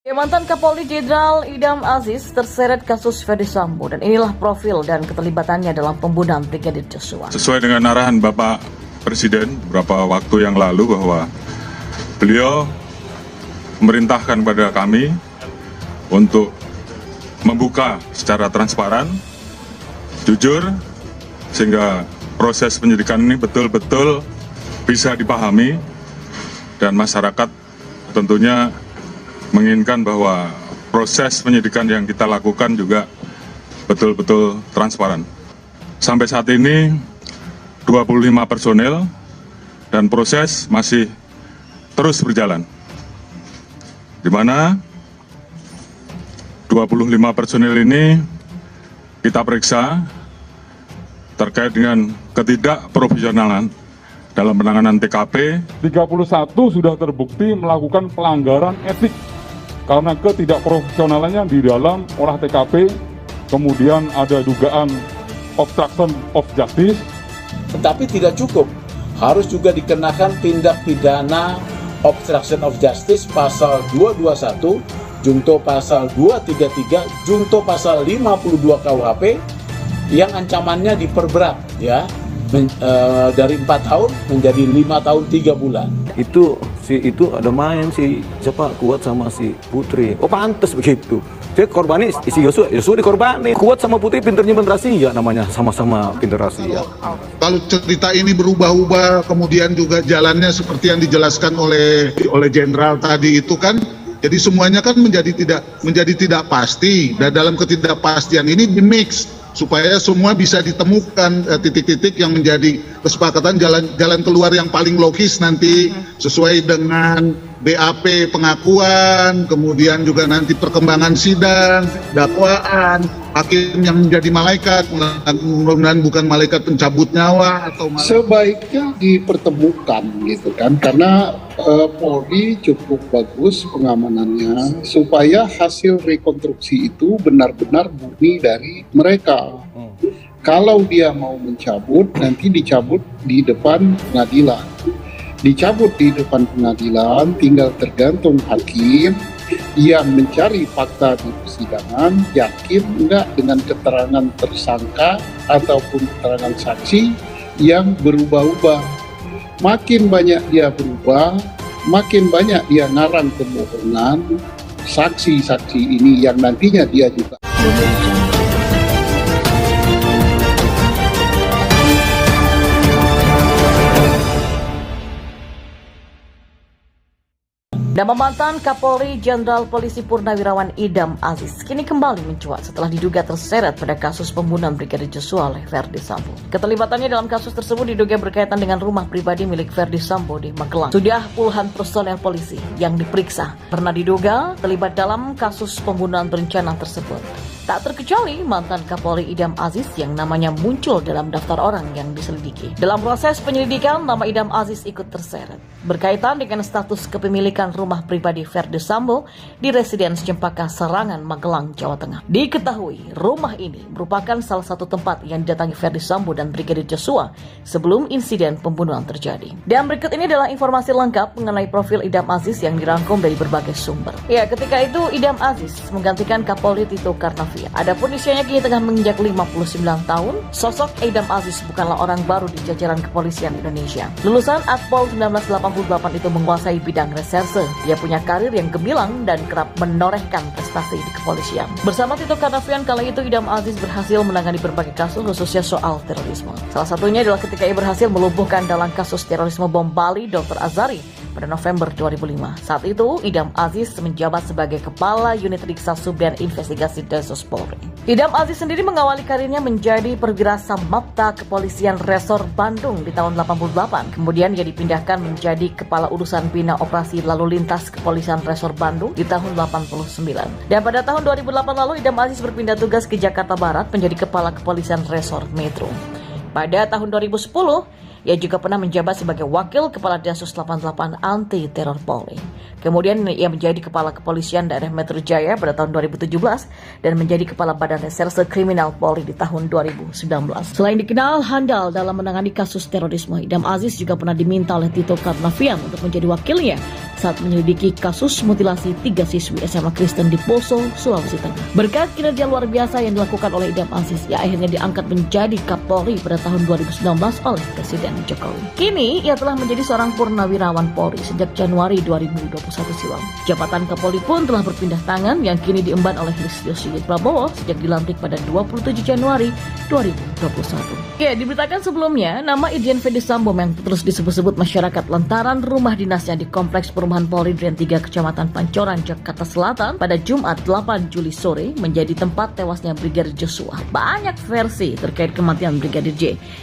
Mantan Kapolri Jenderal Idam Aziz terseret kasus Ferdy Sambo dan inilah profil dan keterlibatannya dalam pembunuhan Brigadir Joshua. Sesuai dengan arahan Bapak Presiden beberapa waktu yang lalu bahwa beliau memerintahkan kepada kami untuk membuka secara transparan, jujur, sehingga proses penyidikan ini betul-betul bisa dipahami dan masyarakat tentunya menginginkan bahwa proses penyidikan yang kita lakukan juga betul-betul transparan. Sampai saat ini 25 personel dan proses masih terus berjalan. Di mana 25 personel ini kita periksa terkait dengan ketidakprofesionalan dalam penanganan TKP. 31 sudah terbukti melakukan pelanggaran etik karena ketidakprofesionalannya di dalam olah TKP, kemudian ada dugaan obstruction of justice. Tetapi tidak cukup, harus juga dikenakan tindak pidana obstruction of justice pasal 221, junto pasal 233, junto pasal 52 KUHP yang ancamannya diperberat ya. Dari 4 tahun menjadi 5 tahun 3 bulan. Itu ada main si siapa Kuat sama si Putri. Oh pantas begitu. Dia korbanis si Yosua dikorbani. Kuat sama Putri pinternya rahasia namanya, sama-sama pinter rahasia. Kalau cerita ini berubah-ubah, kemudian juga jalannya seperti yang dijelaskan oleh Jenderal tadi itu kan, jadi semuanya kan menjadi tidak pasti. Dan dalam ketidakpastian ini di-mix supaya semua bisa ditemukan titik-titik yang menjadi kesepakatan jalan keluar yang paling logis nanti sesuai dengan BAP pengakuan, kemudian juga nanti perkembangan sidang, dakwaan, hakim yang menjadi malaikat, mudah-mudahan bukan malaikat pencabut nyawa atau sebaiknya dipertemukan gitu kan, karena Polri cukup bagus pengamanannya supaya hasil rekonstruksi itu benar-benar murni dari mereka. Kalau dia mau mencabut, nanti dicabut di depan pengadilan. Dicabut di depan pengadilan, tinggal tergantung hakim yang mencari fakta di persidangan, yakin enggak dengan keterangan tersangka ataupun keterangan saksi yang berubah-ubah. Makin banyak dia berubah, makin banyak dia ngarang kebohongan, saksi-saksi ini yang nantinya dia juga. Nama mantan Kapolri Jenderal Polisi Purnawirawan Idam Aziz kini kembali mencuat setelah diduga terseret pada kasus pembunuhan Brigadir Joshua oleh Ferdy Sambo. Keterlibatannya dalam kasus tersebut diduga berkaitan dengan rumah pribadi milik Ferdy Sambo di Magelang. Sudah puluhan personel polisi yang diperiksa pernah diduga terlibat dalam kasus pembunuhan berencana tersebut. Tak terkecuali mantan Kapolri Idam Aziz yang namanya muncul dalam daftar orang yang diselidiki. Dalam proses penyelidikan, nama Idam Aziz ikut terseret berkaitan dengan status kepemilikan rumah pribadi Ferdy Sambo di Residence Cempaka Serangan, Magelang, Jawa Tengah. Diketahui rumah ini merupakan salah satu tempat yang didatangi Ferdy Sambo dan Brigadir Joshua sebelum insiden pembunuhan terjadi. Dan berikut ini adalah informasi lengkap mengenai profil Idam Aziz yang dirangkum dari berbagai sumber. Ya, ketika itu Idam Aziz menggantikan Kapolri Tito Karnavian. Adapun usianya kini tengah menginjak 59 tahun, sosok Idam Aziz bukanlah orang baru di jajaran kepolisian Indonesia. Lulusan Akpol 1988 itu menguasai bidang reserse. Dia punya karir yang gemilang dan kerap menorehkan prestasi di kepolisian. Bersama Tito Karnavian kala itu Idam Aziz berhasil menangani berbagai kasus khususnya soal terorisme. Salah satunya adalah ketika ia berhasil melumpuhkan dalam kasus terorisme bom Bali Dr. Azari pada November 2005. Saat itu, Idam Aziz menjabat sebagai Kepala Unit Riksa Subdan Investigasi Densus Polri. Idam Aziz sendiri mengawali karirnya menjadi perwira Samapta Kepolisian Resor Bandung di tahun 88. Kemudian ia dipindahkan menjadi Kepala Urusan Bina Operasi Lalu Lintas Kepolisian Resor Bandung di tahun 89. Dan pada tahun 2008 lalu, Idam Aziz berpindah tugas ke Jakarta Barat menjadi Kepala Kepolisian Resor Metro. Pada tahun 2010, Ia juga pernah menjabat sebagai Wakil Kepala Densus 88 Anti Teror Polri. Kemudian ia menjadi Kepala Kepolisian Daerah Metro Jaya pada tahun 2017 dan menjadi Kepala Badan Reserse Kriminal Polri di tahun 2019. Selain dikenal handal dalam menangani kasus terorisme, Idam Aziz juga pernah diminta oleh Tito Karnavian untuk menjadi wakilnya saat menyelidiki kasus mutilasi 3 siswi SMA Kristen di Poso, Sulawesi Tengah. Berkat kinerja luar biasa yang dilakukan oleh Idam Aziz, ia akhirnya diangkat menjadi Kapolri pada tahun 2019 oleh Presiden Jokowi. Kini, ia telah menjadi seorang purnawirawan Polri sejak Januari 2021 silam. Jabatan Kapolri pun telah berpindah tangan yang kini diemban oleh Listio Sigit Prabowo sejak dilantik pada 27 Januari 2021. Ya, diberitakan sebelumnya, nama Irjen Ferdy Sambo yang terus disebut-sebut masyarakat lantaran rumah dinasnya di Kompleks Perumahan Polri Duren 3 Kecamatan Pancoran, Jakarta Selatan pada Jumat 8 Juli sore menjadi tempat tewasnya Brigadir Joshua. Banyak versi terkait kematian Brigadir J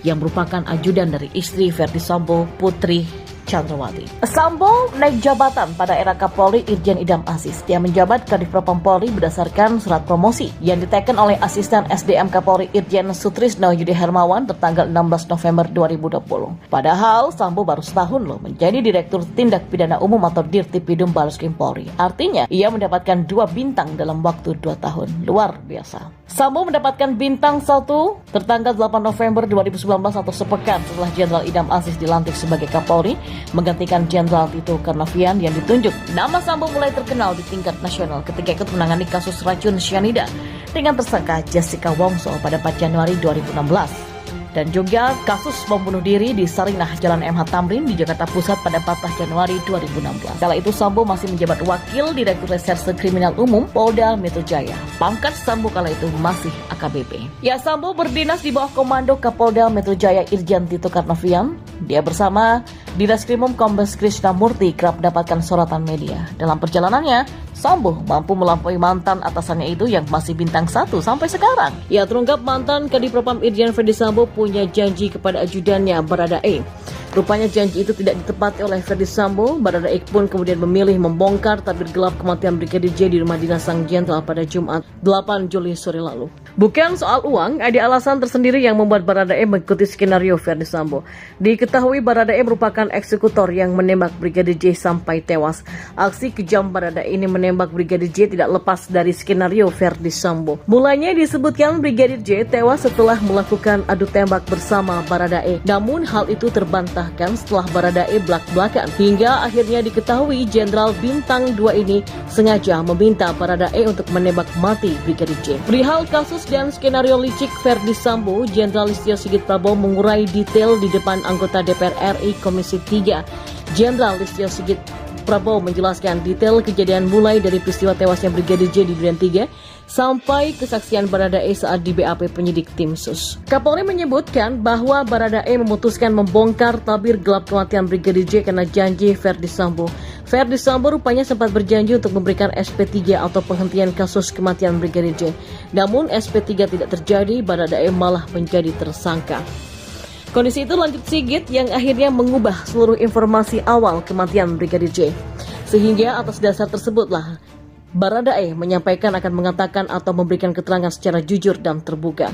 yang merupakan ajudan dari istri Ferdy Sambo, Putri Chandrawati. Sambo naik jabatan pada era Kapolri Irjen Idam Aziz. Dia menjabat Kadif Propam Polri berdasarkan surat promosi yang diteken oleh Asisten SDM Kapolri Irjen Sutrisno Yudi Hermawan tertanggal 16 November 2020. Padahal Sambo baru setahun menjadi Direktur Tindak Pidana Umum atau Dirtipidum Bareskrim Polri. Artinya ia mendapatkan 2 bintang dalam waktu 2 tahun. Luar biasa. Sambo mendapatkan bintang 1 tertanggal 8 November 2019 atau sepekan setelah Jenderal Idam Aziz dilantik sebagai Kapolri menggantikan Jenderal Tito Karnavian yang ditunjuk. Nama Sambo mulai terkenal di tingkat nasional ketika ikut menangani kasus racun cyanida dengan tersangka Jessica Wongso pada 4 Januari 2016. Dan juga kasus bom bunuh diri di Sarinah Jalan MH Tamrin di Jakarta Pusat pada 14 Januari 2016. Kala itu Sambo masih menjabat Wakil Direktur Reserse Kriminal Umum Polda Metro Jaya. Pangkat Sambo kala itu masih AKBP. Ya, Sambo berdinas di bawah komando Kapolda Metro Jaya Irjen Tito Karnavian. Dia bersama Direskrimum Kombes Krishnamurti kerap mendapatkan sorotan media. Dalam perjalanannya, Sambo mampu melampaui mantan atasannya itu yang masih bintang 1 sampai sekarang. Ya, terungkap mantan Kadif Propam Irjen Ferdy Sambo punya janji kepada ajudannya Baradae. Rupanya janji itu tidak ditepati oleh Ferdy Sambo. Baradae pun kemudian memilih membongkar tabir gelap kematian Brigadir J di rumah dinas sang jenderal pada Jumat 8 Juli sore lalu. Bukan soal uang, ada alasan tersendiri yang membuat Baradae mengikuti skenario Ferdy Sambo. Diketahui Baradae merupakan eksekutor yang menembak Brigadir J sampai tewas. Aksi kejam Baradae ini menembak Brigadir J tidak lepas dari skenario Ferdy Sambo. Mulanya disebutkan Brigadir J tewas setelah melakukan adu tembak bersama Baradae. Namun hal itu terbantah setelah Baradae belak-belakan hingga akhirnya diketahui Jenderal Bintang 2 ini sengaja meminta Baradae untuk menembak mati Brigadir J. Perihal kasus dan skenario licik Ferdy Sambo, Jenderal Listio Sigit Prabowo mengurai detail di depan anggota DPR RI Komisi 3. Jenderal Listio Sigit Prabowo menjelaskan detail kejadian mulai dari peristiwa tewasnya Brigadir J di Duren 3 sampai kesaksian Baradae saat di BAP penyidik tim sus. Kapolri menyebutkan bahwa Baradae memutuskan membongkar tabir gelap kematian Brigadir J karena janji Ferdy Sambo. Ferdy Sambo rupanya sempat berjanji untuk memberikan SP3 atau penghentian kasus kematian Brigadir J. Namun SP3 tidak terjadi, Baradae malah menjadi tersangka. Kondisi itu lanjut Sigit yang akhirnya mengubah seluruh informasi awal kematian Brigadir J. Sehingga atas dasar tersebutlah Baradae menyampaikan akan mengatakan atau memberikan keterangan secara jujur dan terbuka.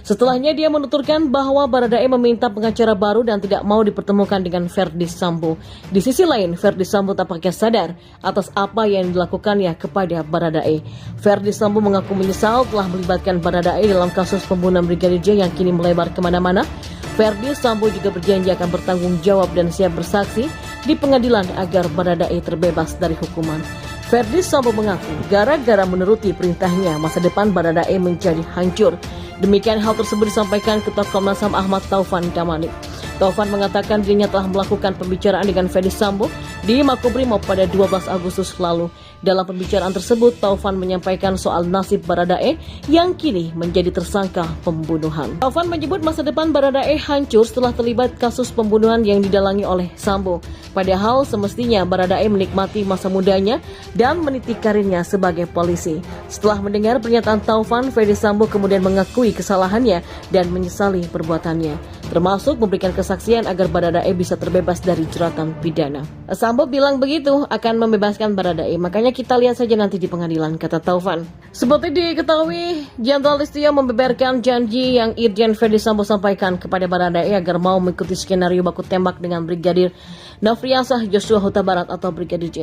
Setelahnya dia menuturkan bahwa Baradae meminta pengacara baru dan tidak mau dipertemukan dengan Ferdy Sambo. Di sisi lain, Ferdy Sambo tampaknya sadar atas apa yang dilakukannya kepada Baradae. Ferdy Sambo mengaku menyesal telah melibatkan Baradae dalam kasus pembunuhan Brigadir J yang kini melebar kemana-mana. Ferdy Sambo juga berjanji akan bertanggung jawab dan siap bersaksi di pengadilan agar Baradae terbebas dari hukuman. Ferdy Sambo mengaku gara-gara menuruti perintahnya masa depan Baradae menjadi hancur. Demikian hal tersebut disampaikan Ketua Komnas HAM Ahmad Taufan Damanik. Taufan mengatakan dirinya telah melakukan pembicaraan dengan Ferdy Sambo di Makobrimob pada 12 Agustus lalu. Dalam pembicaraan tersebut, Taufan menyampaikan soal nasib Baradae yang kini menjadi tersangka pembunuhan. Taufan menyebut masa depan Baradae hancur setelah terlibat kasus pembunuhan yang didalangi oleh Sambo. Padahal semestinya Baradae menikmati masa mudanya dan meniti karirnya sebagai polisi. Setelah mendengar pernyataan Taufan, Ferdy Sambo kemudian mengakui kesalahannya dan menyesali perbuatannya. termasuk memberikan kesaksian agar Baradae bisa terbebas dari jeratan pidana. Sambo bilang begitu akan membebaskan Baradae, makanya kita lihat saja nanti di pengadilan, kata Taufan. Seperti diketahui, Jenderal Listio membeberkan janji yang Irjen Ferdi Sambo sampaikan kepada Baradae agar mau mengikuti skenario baku tembak dengan Brigadir Nofriansah Joshua Huta Barat atau Brigadir J.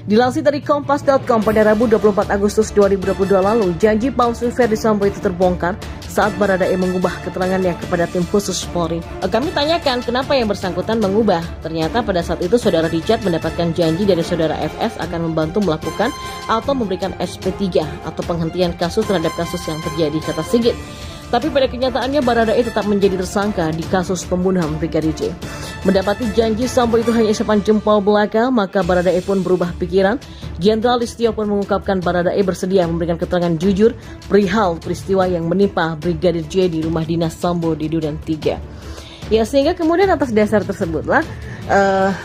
Dilansir dari Kompas.com pada Rabu 24 Agustus 2022 lalu, janji palsu Ferdi Sambo itu terbongkar saat Baradae mengubah keterangannya kepada tim khusus Polri. Kami tanyakan kenapa yang bersangkutan mengubah. Ternyata pada saat itu saudara Richard mendapatkan janji dari saudara FS akan membantu melakukan atau memberikan SP3 atau penghentian kasus terhadap kasus yang terjadi, kata Sigit. Tapi pada kenyataannya Baradae tetap menjadi tersangka di kasus pembunuhan Brigadir J. Mendapati janji Sambo itu hanya isapan jempol belaka, maka Baradae pun berubah pikiran. Jenderal Listio pun mengungkapkan Baradae bersedia memberikan keterangan jujur perihal peristiwa yang menimpa Brigadir J di rumah dinas Sambo di Duren 3. Ya, sehingga kemudian atas dasar tersebutlah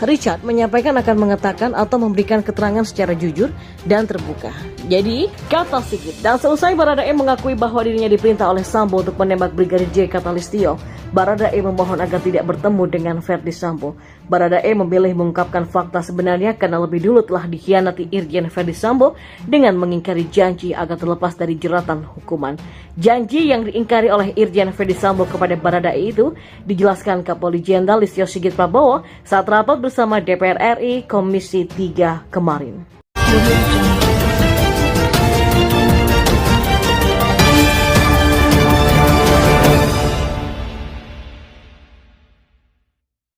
Richard menyampaikan akan mengatakan atau memberikan keterangan secara jujur dan terbuka. Jadi, kata Sigit, dan selesai Baradae mengakui bahwa dirinya diperintah oleh Sambo untuk menembak Brigadir J, kata Listio, Baradae memohon agar tidak bertemu dengan Ferdi Sambo. Baradae memilih mengungkapkan fakta sebenarnya karena lebih dulu telah dikhianati Irjen Ferdi Sambo dengan mengingkari janji agar terlepas dari jeratan hukuman. Janji yang diingkari oleh Irjen Ferdi Sambo kepada Baradae itu dijelaskan Kapolri Jenderal Listio Sigit Prabowo saat rapat bersama DPR RI Komisi 3 kemarin.